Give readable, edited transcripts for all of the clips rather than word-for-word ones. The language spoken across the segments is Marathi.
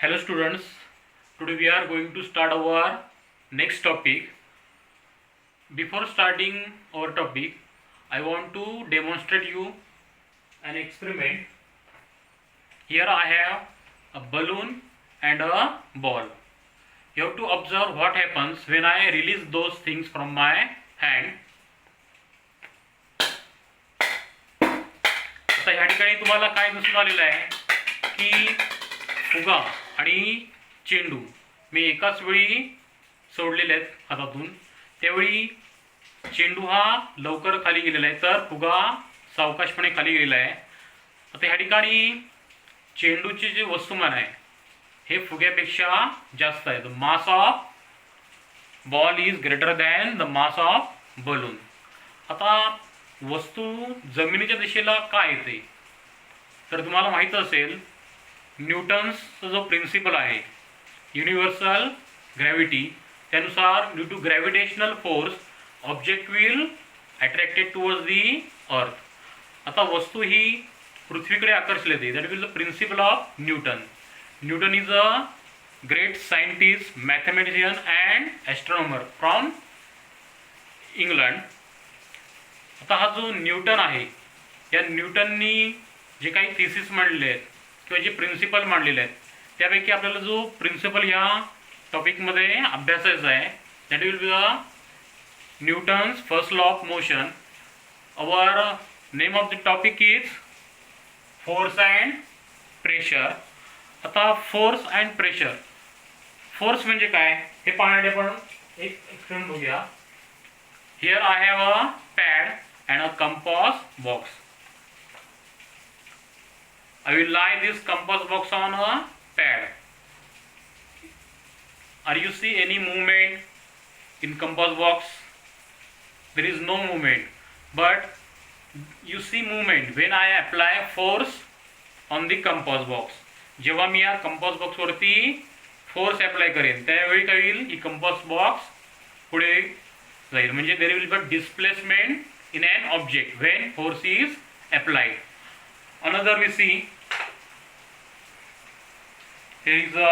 Hello students, today we are going to start our next topic. Before starting our topic, I want to demonstrate you an experiment. Here I have a balloon and a ball. You have to observe what happens when I release those things from my hand. आता ह्या ठिकाणी तुम्हाला काय दिसून आलेलं आहे की फुगा आणि चेंडू मी एकाच वेळी सोडलेले आहेत हातातून. त्यावेळी चेंडू हा लवकर खाली गेलेला आहे तर फुगा सावकाशपणे खाली गेलेला आहे. आता ह्या ठिकाणी चेंडूचे जे वस्तुमान आहे हे फुग्यापेक्षा जास्त आहे. The mass of ball is greater than the mass of balloon. आता वस्तू जमिनीच्या दिशेला का येते तर तुम्हाला माहीत असेल न्यूटन्सचा जो प्रिन्सिपल आहे युनिव्हर्सल ग्रॅव्हिटी त्यानुसार due to gravitational force object will attracted towards the earth. आता वस्तू ही पृथ्वीकडे आकर्षली जाते. That will the principle of Newton. Newton is a great scientist, mathematician and astronomer from England. आता हा जो न्यूटन आहे या न्यूटननी जे काही थिसिस मांडले आहेत किंवा जे प्रिन्सिपल मांडलेले आहेत त्यापैकी आपल्याला जो प्रिन्सिपल ह्या टॉपिकमध्ये अभ्यासायचा आहे that will be the Newton's first law of motion. Our name of the topic is force and pressure. आता फोर्स अँड प्रेशर. फोर्स म्हणजे काय हे पाहण्यासाठी आपण एक एक्सपेरिमेंट बघूया. Here I have a pad and a compass box. I will lie this compass box on a pad. Are you see any movement in compass box? There is no movement, but you see movement when I apply force on the compass box. जेव्हा मी या कंपास बॉक्स वरती फोर्स अप्लाय करेन त्यावेळी काय होईल ही कंपास बॉक्स पुढे जाईल. म्हणजे there will be displacement in an object when force is applied. Another we see here is a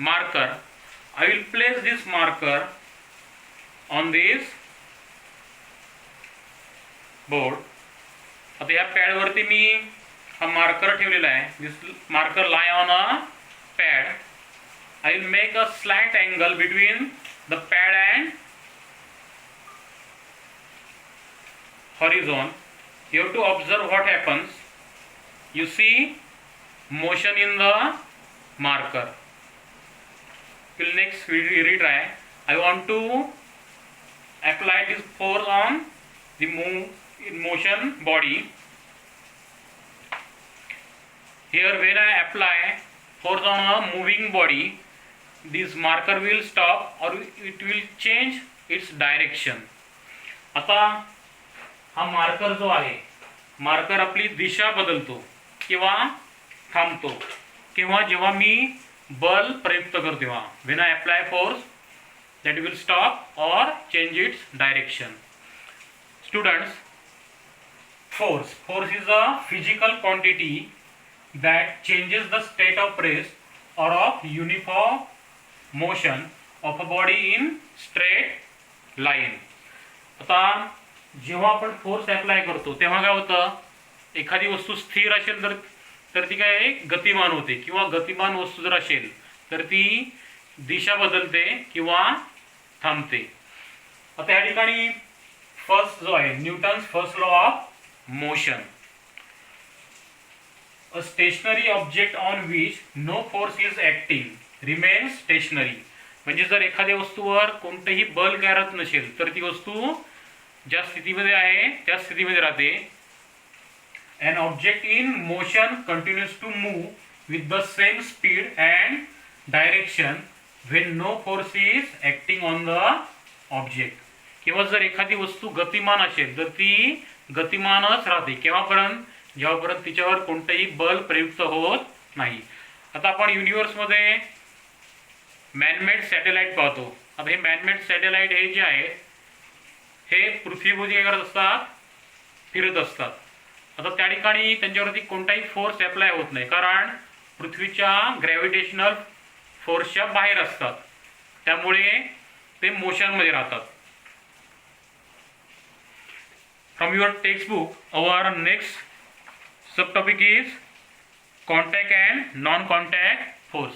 marker. I will place this marker on this board. आता या पॅड वरती मी हा मार्कर ठेवलेला आहे. दिस marker lie on a pad. I will make a slant angle between the pad and horizon. You have to observe what happens. You see motion in the marker. Till next we retry. I want to apply this force on the motion body. Here when I apply force on a moving body, this marker will stop or it will change its direction. आता हा मार्कर जो आहे मार्कर आपली दिशा बदलतो किंवा थांबतो किंवा जेव्हा मी बल प्रयुक्त करतो तेव्हा when I apply force that will stop or change its direction. Students, force is a physical quantity that changes the state of rest or of uniform motion of a body in straight line. आता जेव्हा आपण फोर्स अप्लाय करतो तेव्हा काय होतं एखादी वस्तू स्थिर असेल तर ती काय गतिमान होते किंवा गतिमान वस्तू जर असेल तर ती दिशा बदलते किंवा थांबते. आता या ठिकाणी फर्स्ट जो आहे Newton's first law of motion. A stationary object on which no force is acting remains stationary. म्हणजे जर एखाद्या वस्तूवर कोणतेही बल कार्यरत नसेल तर ती वस्तू ज्या स्थितीमध्ये आहे त्या स्थितीमध्ये राहते. An object in motion continues to move with the same speed and direction when no force is acting on the object. किंवा जर एखादी वस्तू गतिमान असेल तर ती गतिमानच राहते केव्हापर्यंत जेव्हापर्यंत तिच्यावर कोणतेही बल प्रयुक्त होत नाही. आता आपण युनिव्हर्समध्ये मॅनमेड सॅटेलाइट पाहतो. आता हे मॅनमेड सॅटेलाइट हे जे आहे हे पृथ्वीभोवती काय करत असतात फिरत असतात. आता त्या ठिकाणी त्यांच्यावरती कोणताही फोर्स अप्लाय होत नाही, कारण पृथ्वीच्या ग्रॅव्हिटेशनल फोर्सच्या बाहेर असतात, त्यामुळे ते मोशनमध्ये राहतात. From your textbook our next sub topic is contact and non contact force.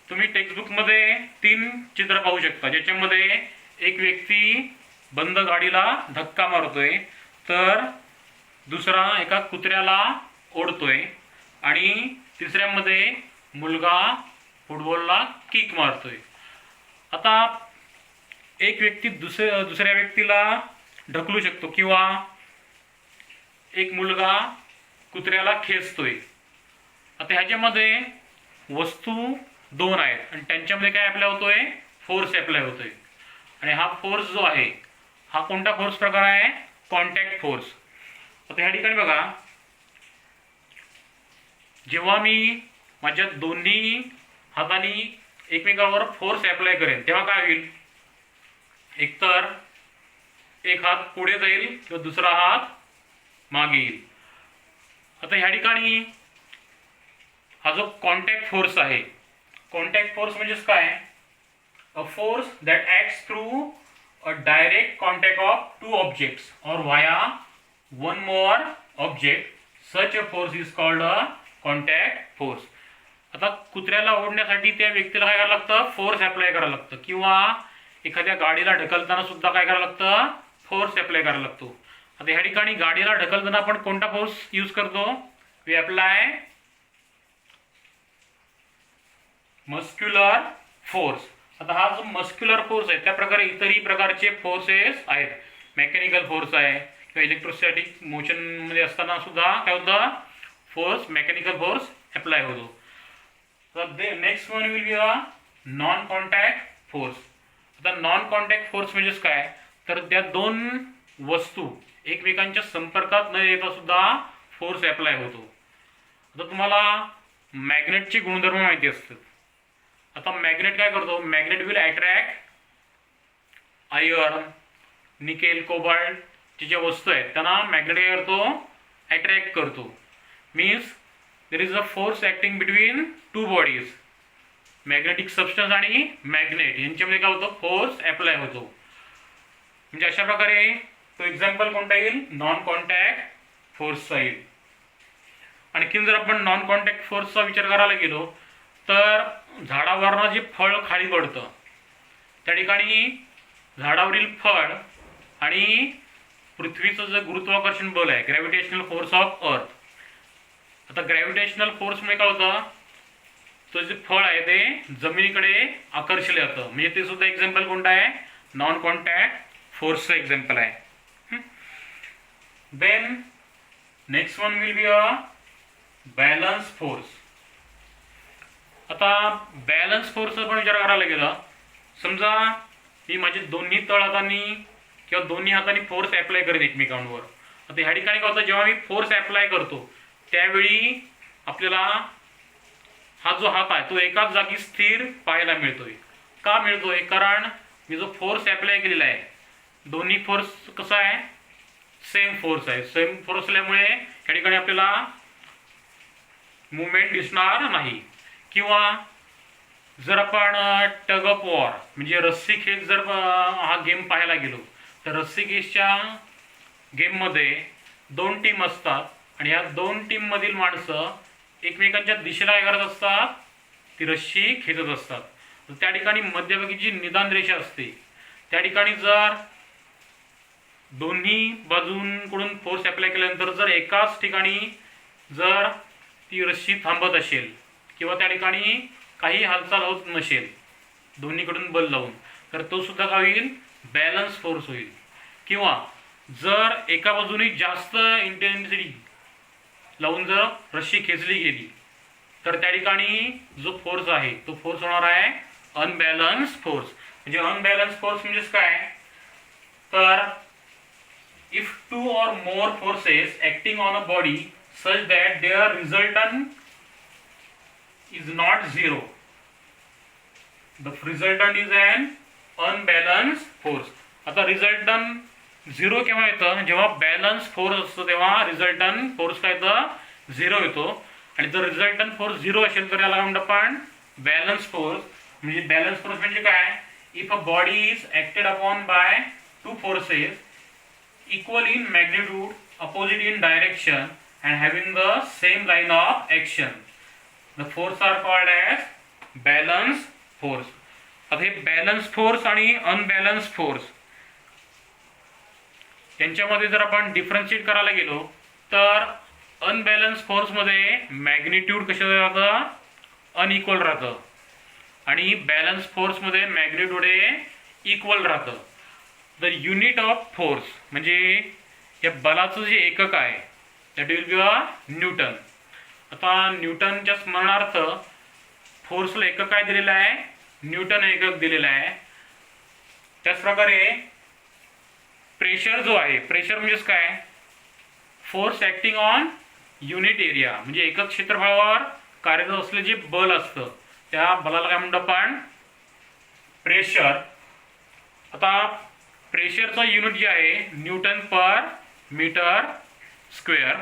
तुम्ही टेक्स्टबुकमध्ये 3 चित्र पाहू शकता, ज्याच्यामध्ये एक व्यक्ती बंद गाडीला धक्का मारतोय, तर दुसरा एका कुत्र्याला ओढतोय, आणि तिसऱ्यामध्ये मुलगा फुटबॉलला किक मारतोय. आता एक व्यक्ती दुसऱ्या व्यक्तीला ढकलू शकतो, किंवा एक मुलगा कुत्र्याला खेचतोय. आता ह्याच्यामध्ये वस्तू 2 आहेत, आणि त्यांच्यामध्ये काय अप्लाय होतोय? फोर्स अप्लाय होतोय. आणि हा फोर्स जो आहे, हा कोणता फोर्स प्रकार आहे? Contact force. आता ह्या ठिकाणी बघा, जेव्हा मी माझ्या दोन्ही हातांनी एकमेकांवर फोर्स अप्लाय करेन, तेव्हा काय होईल? एकतर एक हात पुढे जाईल किंवा दुसरा हात मागे येईल. आता ह्या ठिकाणी हा जो कॉन्टॅक्ट फोर्स आहे, कॉन्टॅक्ट फोर्स म्हणजेच काय? A force that acts through a direct contact of 2 objects or via 1 more object. Such a force is called a contact force. आता कुत्र्याला ओढण्यासाठी त्या व्यक्तीला काय करायला लागतं? फोर्स अप्लाय करायला लागतं, किंवा एखाद्या गाडीला ढकलताना सुद्धा काय करायला लागतं? फोर्स अप्लाय करायला लागतो. आता ह्या ठिकाणी गाडीला ढकलताना आपण कोणता फोर्स यूज करतो? We apply muscular force. आता हा जो मस्क्युलर फोर्स आहे, त्या प्रकारे इतरही प्रकारचे फोर्सेस आहेत. मेकॅनिकल फोर्स आहे, किंवा इलेक्ट्रोस्टॅटिक मोशन मध्ये असताना सुद्धा काय होतं? फोर्स, मेकॅनिकल फोर्स अप्लाय होतो. तर next one will be a non contact force. आता नॉन कॉन्टॅक्ट फोर्स म्हणजेच काय? तर त्या 2 वस्तू एकमेकांच्या संपर्कात न येता सुद्धा फोर्स अप्लाय होतो. आता तुम्हाला मॅग्नेटचे गुणधर्म माहिती असतात. आता मॅग्नेट काय करतो? Magnet will attract iron, nickel, cobalt ज्या वस्तू आहेत त्यांना मॅग्नेट काय करतो? अट्रॅक्ट करतो. Means there is a force acting between 2 bodies. Magnetic substance आणि मॅग्नेट यांच्यामध्ये काय होतं? फोर्स अप्लाय होतो. म्हणजे अशा प्रकारे तो एक्झाम्पल कोणता येईल? नॉन कॉन्टॅक्ट फोर्सचा येईल. आणखीन जर आपण नॉन कॉन्टॅक्ट फोर्सचा विचार करायला गेलो, तर झाडावरनं जे फळ खाली पडतं, त्या ठिकाणी झाडावरील फळ आणि पृथ्वीचं जे गुरुत्वाकर्षण बल आहे, ग्रॅव्हिटेशनल फोर्स ऑफ अर्थ. आता ग्रॅव्हिटेशनल फोर्समुळे काय होतं? तो जे फळ आहे ते जमिनीकडे आकर्षले जातं. म्हणजे ते सुद्धा एक्झाम्पल कोणतं आहे? नॉन कॉन्टॅक्ट फोर्सचं एक्झाम्पल आहे. Then next one will be a balance force. आता बॅलन्स फोर्सचा पण विचार करायला गेला, समजा मी माझे दोन्ही तळ हातांनी किंवा दोन्ही हातांनी फोर्स अप्लाय करेन एकमेकांवर. आता ह्या ठिकाणी काय होतं? जेव्हा मी फोर्स अप्लाय करतो, त्यावेळी आपल्याला हा जो हात आहे तो एकाच जागी स्थिर पाहायला मिळतोय. का मिळतोय? कारण मी जो फोर्स अप्लाय केलेला आहे, दोन्ही फोर्स कसा आहे? सेम फोर्स आहे. सेम फोर्स असल्यामुळे या ठिकाणी आपल्याला मुवमेंट दिसणार नाही. किंवा जर आपण टग ऑफ वॉर म्हणजे रस्सी खेच जर हा गेम पाहायला गेलो, तर रस्सी खेचच्या गेममध्ये 2 टीम असतात, आणि या 2 टीममधील माणसं एकमेकांच्या दिशेला काय करत असतात? ती रस्सी खेचत असतात. तर त्या ठिकाणी मध्यभागी जी निदान रेषा असते, त्या ठिकाणी जर दोन्ही बाजूंकडून फोर्स अप्लाय केल्यानंतर जर एकाच ठिकाणी जर ती रस्सी थांबत असेल, किंवा त्या ठिकाणी काही हालचाल होत नसेल दोन्हीकडून बल लावून, तर तो सुद्धा काय होईल? बॅलन्स फोर्स होईल. किंवा जर एका बाजूने जास्त इंटेन्सिटी लावून जर रस्सी खेचली गेली, तर त्या ठिकाणी जो फोर्स आहे तो फोर्स होणार आहे अनबॅलन्स फोर्स. म्हणजे अनबॅलन्स फोर्स म्हणजेच काय? तर if 2 or more forces acting on a body such that their resultant is not zero, the resultant is an unbalanced force. आता resultant झिरो केव्हा येतं, जेव्हा बॅलन्स फोर्स असतो तेव्हा रिझल्टंट फोर्स काय येतं, झिरो येतो. आणि जर रिझल्टंट फोर्स झिरो असेल तर याला काय म्हणतो आपण, बॅलन्स फोर्स. म्हणजे बॅलन्स फोर्स म्हणजे काय, if a body is acted upon by two forces equal in magnitude, opposite in direction and having the same line of action, the force are called as balance force. आता हे बॅलन्स फोर्स आणि अनबॅलन्स फोर्स यांच्यामध्ये जर आपण डिफरन्शिएट करायला गेलो तर अनबॅलन्स फोर्समध्ये मॅग्निट्यूड कशाचं राहतं, अनइक्वल राहतं. आणि बॅलन्स फोर्समध्ये मॅग्निट्यूड हे इक्वल राहतं. द युनिट ऑफ फोर्स म्हणजे या बलाचं जे एकक आहे that will be a Newton. आता न्यूटनच्या स्मरणार्थ फोर्सला एकक काय दिलेलं आहे, न्यूटन एकक दिलेलं आहे. त्याचप्रकारे प्रेशर जो आहे, प्रेशर म्हणजेच काय, force acting on unit area, म्हणजे एकक क्षेत्रफळावर कार्यरत असलेले जे बल असतं त्या बलाला काय म्हणतो आपण, प्रेशर. आता प्रेशरचं युनिट जे आहे न्यूटन पर मीटर स्क्वेअर.